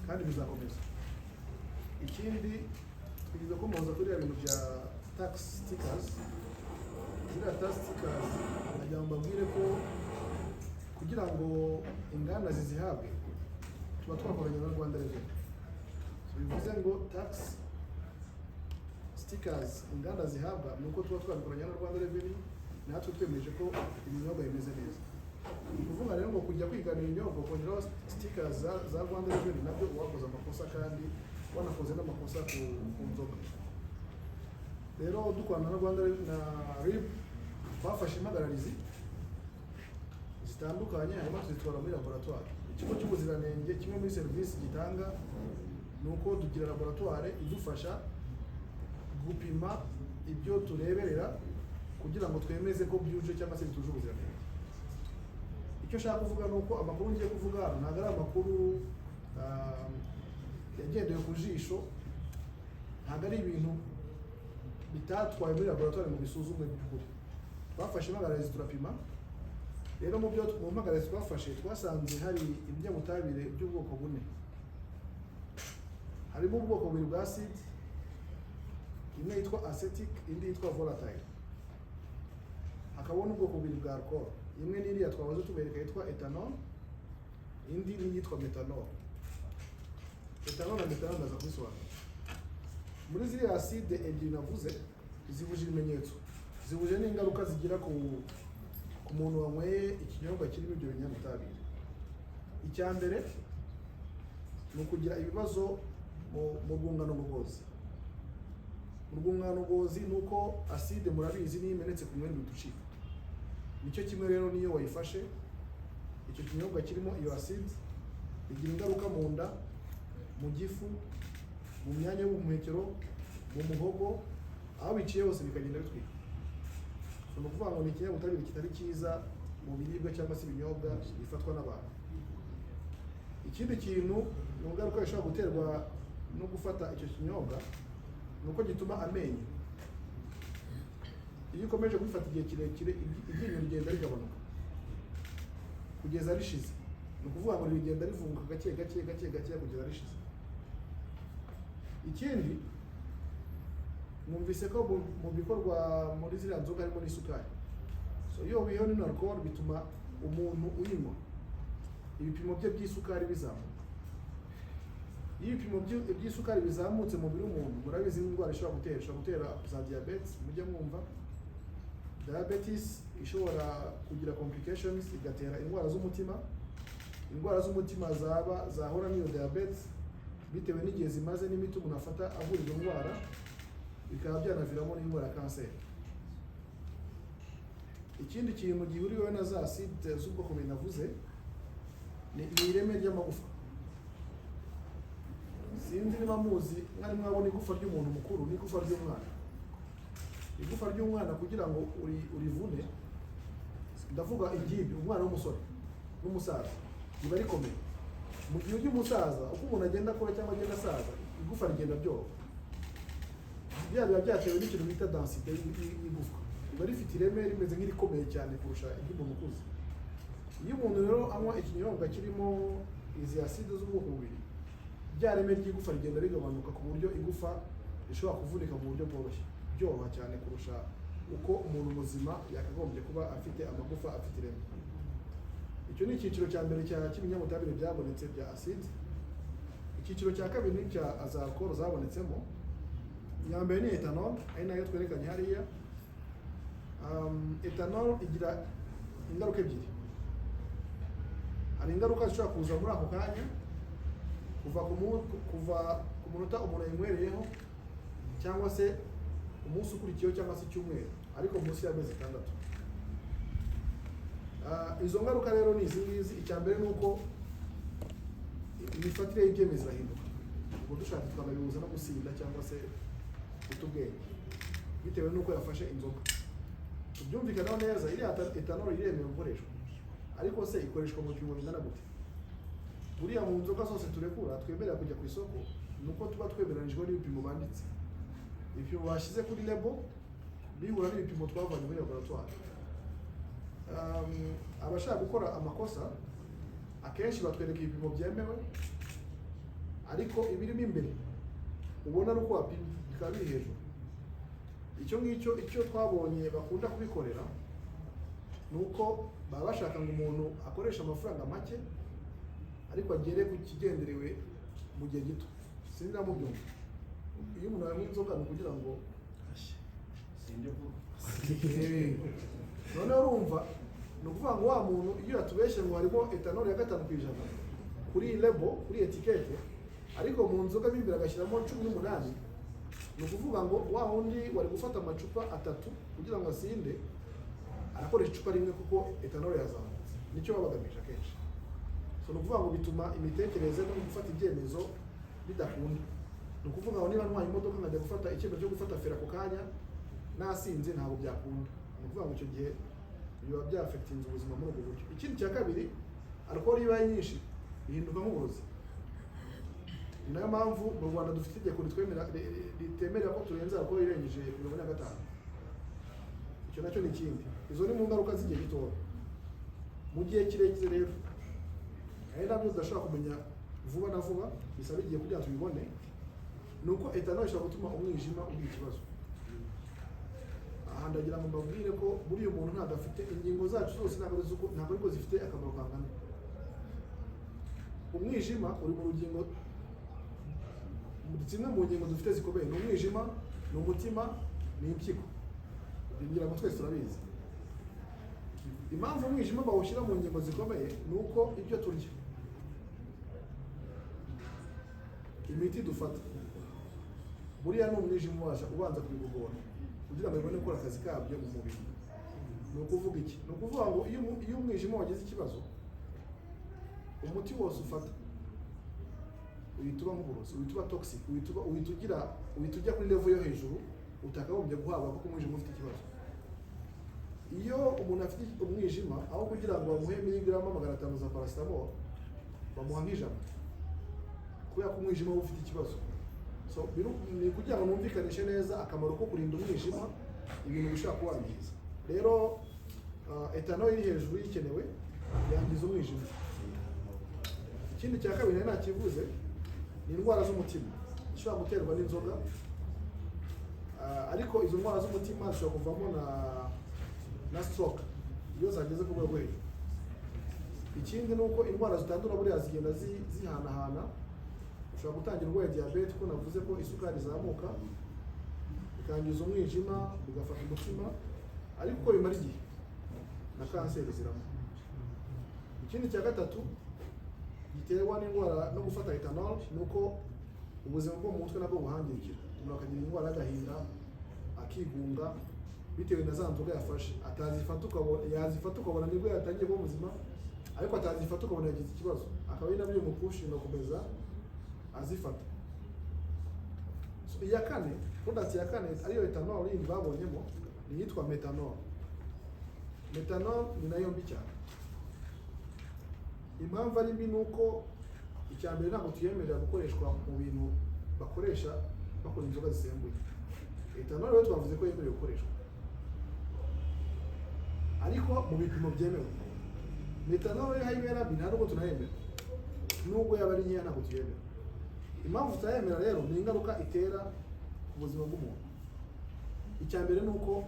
kandi bizakomeza. Ikindi twigize ko muza kuri ibintu bya tax stickers. Ziriya tax stickers nagira ngo mbabwire ko kugira ngo inganda zizihabwe tuba twakoranye na Rwanda Revenue. Bivuze ngo tax stickers inganda zihabwa nuko tuba twakoranye na Rwanda Revenue, natwe twemeje ko ibinyobwa bimeze neza. Kuvuga rero ngo kujya kwigana ibinyobwa kongeraho stickers za Rwanda Revenue nabyo wakoze amakosa kandi wanakoze n'amakosa ku nzoga. Rero dukorana na Rwanda na RIB bafashe impagararizi zitandukanye, hanyuma tuzitwara muri laboratoire. Ikigo cy'ubuziranenge kimwe muri serivisi gitanga nuko tugira laboratoire idufasha gupima ibyo tureberera kugira ngo twemeze ko byuje cyangwa se bituje ubuziranenge. Icyo nshaka kuvuga nuko amakuru ngiye kuvuga ntabwo ari amakuru yagendeye ku jisho, ntabwo ari ibintu bitatwaye muri laboratoire mu bisuzumwe by'ukuri. Bafashe impagararizi turapima. Rero mu mpagararizi twafashe twasanze hari ibinyabutabire by'ubwoko bune. Harimo ubwoko bubiri bwa acid, imwe yitwa acetic, indi yitwa volatile. Hakabona ubwoko bubiri bwa alcohol, imwe n'iriya twabaze tubereka yitwa ethanol, indi ni yitwa methanol. Ethanol na methanol ndaza kubisobanura. Muri ziriya acide ebyiri navuze zibuje ibimenyetso, zibuje n'ingaruka zigira ku muntu wanyweye ikinyobwa kirimo ibyo binyabutabire. Icya mbere ni ukugira ibibazo mu rwungano ngogozi. Mu rwungano ngogozi ni uko acide murabizi niyo imenetse ku mwenda uducika. Nicyo kimwe rero niyo wayifashe icyo kinyobwa kirimo iyo acide bigira ingaruka mu nda, mu gifu, mu myanya y'ubuhumekero, mu muhogo, aho biciye hose bikagenda bitwika. So ni ukuvuga ngo ni ikinyabutabire kitari cyiza mu biribwa cyangwa se ibinyobwa bifatwa n'abantu. Ikindi kintu ni ingaruka ishobora guterwa no gufata icyo kinyobwa ni uko gituma amenyo, iyo ukomeje kubifata igihe kirekire iryinyo rigenda rigabanuka kugeza rishize. Ni ukuvuga ngo rigenda rivunguka gake kugeza rishize. Ikindi numvise ko mu bikorwa muri ziriya nzoga harimo n'isukari. So iyo wiho ni alcohol bituma umuntu uyinywa ibipimo bye by'isukari bizamuka. Iyo ibipimo by'isukari bizamutse mu mubiri w'umuntu, murabizi indwara ishobora gutera za diabetes, mujya mwumva. Diabetes ishobora kugira complications igatera indwara z'umutima. Indwara z'umutima zahora n'iyo diabetes bitewe n'igihe zimaze n'imiti umuntu afata avura izo ndwara, bikaba byanaviramo n'indwara ya kanseri. Ikindi kintu gihuriweho na za acide z'ubwoko bubiri navuze ni ireme ry'amagufa. Sinzi niba muzi mwari mwabona igufa ry'umuntu mukuru n'igufa ry'umwana. Igufa ry'umwana kugira ngo urivune, ndavuga ingimbi, umwana w'umusore n'umusaza, biba rikomeye. Mu gihe ry'umusaza uko umuntu agenda akora cyangwa agenda asaza, igufa rigenda byoroha. Biba byatewe n'ikintu bita densité y'igufa. Biba rifite ireme rimeze nk'irikomeye cyane kurusha iry'umuntu ukuze. Iyo umuntu rero anywa ikinyobwa kirimo izi acide z'ubwoko bubiri, rya reme ry'igufa rigenda rigabanuka ku buryo igufa rishobora kuvunika mu buryo bworoshye, byoroha cyane kurusha uko umuntu muzima yakagombye kuba afite amagufa afite ireme. Icyo ni icyiciro cya mbere cy'ibinyabutabire byabonetse bya acide. Icyiciro cya kabiri ni cya alcohol zabonetsemo. Iya mbere ni ethanol, ari nayo twerekanye hariya. Ethanol igira ingaruka ebyiri. Hari ingaruka zishobora kuza muri ako kanya kuva ku munota umuntu yayinywereyeho cyangwa se umunsi ukurikiyeho cyangwa se icyumweru, ariko munsi y'amezi 6. Izo ngaruka rero ni izi ngizi. Icya mbere ni uko imifatire y'ibyemezo irahinduka. Ubwo dushaka twanabihuza no gusinda cyangwa se utubwenge bitewe n'uko yafashe inzoga. Tubyumvikanaho neza, iriya ethanol iremewe gukoreshwa, ariko se ikoreshwa mu bipimo bingana gute? Buriya mu nzoga zose turekura twemerera kujya ku isoko nuko tuba twemeranijwe n'ibipimo banditse. Ibipimo bashyize kuri label bihura n'ibipimo twavanye muri laboratoire. Abashaka gukora amakosa akenshi batwereka ibipimo byemewe, ariko ibirimo imbere ubona nuko wapima bikaba biri hejuru. Icyo ngicyo icyo twabonye bakunda kubikorera nuko baba bashaka ngo umuntu akoresha amafaranga make ariko agere ku kigenderewe mu gihe gito. Sinzi namubyumva. Iyo umuntu yanywa inzoga ni kugira ngo sinde vuba. Noneho urumva ni ukuvuga ngo wa muntu iyo yatubeshye ngo harimo etanol ya 5% kuri label, kuri etikete, ariko mu nzoga bimbere agashyiramo 18, ni ukuvuga ngo wa wundi wari gufata amacupa 3 kugira ngo asinde arakoresha icupa rimwe kuko etanol yazamutse. Nicyo babagamije akenshi. So ni ukuvuga ngo bituma imitekerereze no gufata ibyemezo bidakunda. Ni ukuvuga ngo niba ntwaye imodoka nkajya gufata icyemezo cyo gufata fera ku kanya nasinze ntabwo byakunda. Ni ukuvuga ngo icyo gihe biba byafectinze ubuzima muri ubwo buryo. Ikindi cya kabiri, alcohol iba nyinshi ihinduka nk'uburozi. Ni nayo mpamvu mu Rwanda dufite itegeko ritemerera ko turenza alcohol irengeje 5. Icyo nacyo ni ikindi. Izo ni mu ngaruka z'igihe gitoya. Mu gihe kirekire rero ari nabyo tudashobora kumenya vuba na vuba, bisaba igihe kugira ngo tubibone, nuko etanol ishobora gutuma umwijima ugira ikibazo. Aha ndagira ngo mbabwire ko muri uyu muntu ntabwo afite ingingo zacu zose ntabwo ariko zifite akamaro kangana. Umwijima uri mu rugingo, zimwe mu ngingo dufite zikomeye ni umwijima, ni umutima, ni impyiko. Ngira ngo twese turabizi. Impamvu umwijima bawushyira mu ngingo zikomeye ni uko ibyo turya, imiti dufata, buriya ni umwijima ubanza kubigogora kugira ngo bibone gukora akazi kabyo mu mubiri. Ni ukuvuga iki? Ni ukuvuga ngo iyo umwijima wagize ikibazo, umuti wose ufata uhita uba nk'uburozi, uhita uba toxic, uhita ujya kuri level yo hejuru utakagombye guhabwa kuko umwijima ufite ikibazo. Iyo umuntu afite umwijima, aho kugira ngo bamuhe miligrama 500 za paracetamol, bamuha nk'ijana kubera ko umwijima ufite ikibazo. So ni kugira ngo numvikanishe neza akamaro ko kurinda umwijima ibintu bishobora kuwangiza. Rero etanol iri hejuru y'ikenewe yangiza umwijima. Ikindi cya kabiri nari nakivuze ni indwara z'umutima zishobora guterwa n'inzoga, ariko izo ndwara z'umutima zishobora kuvamo na stroke iyo zageze ku rwego hejuru. Ikindi ni uko indwara zitandura buriya zigenda zihanahana. Ushobora gutangira urwaye diabete ko navuze ko isukari izamuka ikangiza umwijima bigafata umutima, ariko uko bimara igihe na kanseri ziramo. Ikindi cya gatatu giterwa n'indwara no gufata etanol ni uko ubuzima bwo mu mutwe nabwo buhangirikira. Umuntu akagira indwara y'agahinda, akigunga bitewe na za nzoga yafashe. Yazifata ukabona nibwo yatangiye kuba muzima, ariko atazifata ukabona yagize ikibazo, akaba ari nabyo bimupushinga gukomeza azifata. So iya kane, product ya kane ariyo etanol yindi babonyemo ni yitwa methanol. Methanol ni nayo mbi cyane. Impamvu ari mbi nuko icyambere ntabwo tuyemerera gukoreshwa mu bintu bakoresha bakora inzoga zisembuye. Etanol rero twavuze ko yemerewe gukoreshwa, ariko mu bipimo byemewe. Methanol yo hayimera ntabwo tunayemera, nubwo yaba ari nkeya ntabwo tuyemera. Impamvu tutayemera rero ni ingaruka itera ku buzima bw'umuntu. Icyambere nuko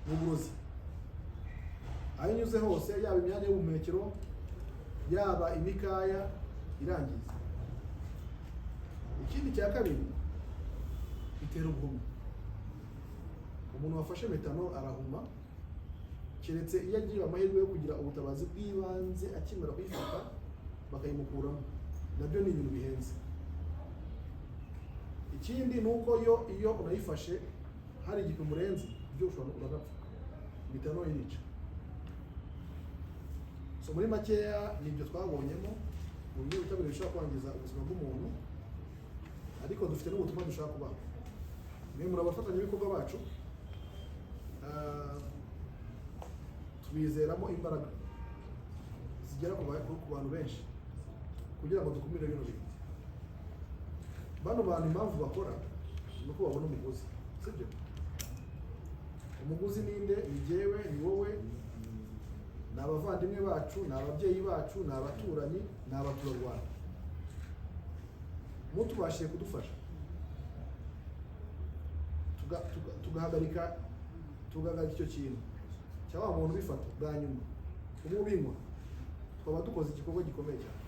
mu burozi aho inyuze hose, yaba imyanya y'ubuhumekero, yaba imikaya irangiza. Ikindi cya kabiri itera ubuhumyi. Umuntu wafashe methanol arahuma, keretse iyo agiye amahirwe yo kugira ubutabazi bw'ibanze akimara kuyifata bakayimukuramo. Nabyo ni ibintu bihenze. Ikindi nuko iyo unayifashe hari igipimo urenze byo ushobora uragapfa. Methanol irica. So muri makeya nibyo twabonyemo mu buryo butabire bishobora kwangiza ubuzima bw'umuntu, ariko dufite n'ubutumwa dushaka kubaha. Mwe muri abafatanyabikorwa bacu, tubizeramo imbaraga zigera ku bantu benshi kugira ngo dukumire bino bintu. Bano bantu impamvu bakora ni uko babona umuguzi, sibyo? Umuguzi ninde? Ni jyewe, ni wowe, ni abavandimwe bacu, ni ababyeyi bacu, ni abaturanyi, ni abaturarwanda. mutubashije kudufasha tugahagarika icyo kintu cyangwa umuntu ubifata bwa nyuma umubinywa twaba dukoze igikorwa gikomeye cyane.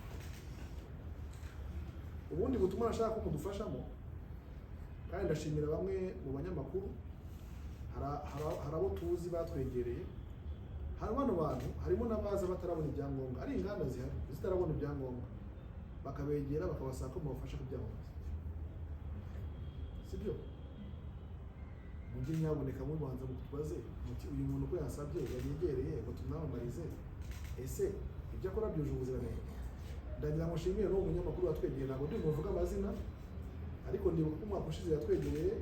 Ubundi butumwa nashaka ko mudufashamo, kandi ndashimira bamwe mu banyamakuru, hari abo tuzi batwegereye, hari bano bantu harimo n'abaza batarabona ibyangombwa, ari inganda zihari zitarabona ibyangombwa, bakabegera bakabasaba ko mubafasha kubyamamaza, sibyo? Mujye nyaboneka mubanza mutubaze muti uyu muntu ko yasabye yayegereye ngo tumwamamarize, ese ibyo akora byuje ubuziranenge? Ndagira ngo nshimire n'uwo munyamakuru watwegereye, ntabwo ndi muvuga amazina, ariko ndibuka ko umwaka ushize yatwegereye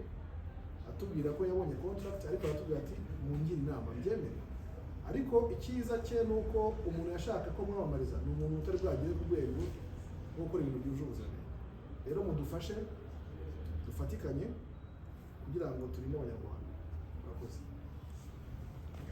atubwira ko yabonye contract, ariko aratubwira ati mungire inama mbyemere. Ariko icyiza cye ni uko umuntu yashaka ko mwamamariza ni umuntu utari bwagere ku rwego rwo gukora ibintu byuje ubuziranenge. Rero mudufashe dufatikanye kugira ngo turinde abanyarwanda. Murakoze.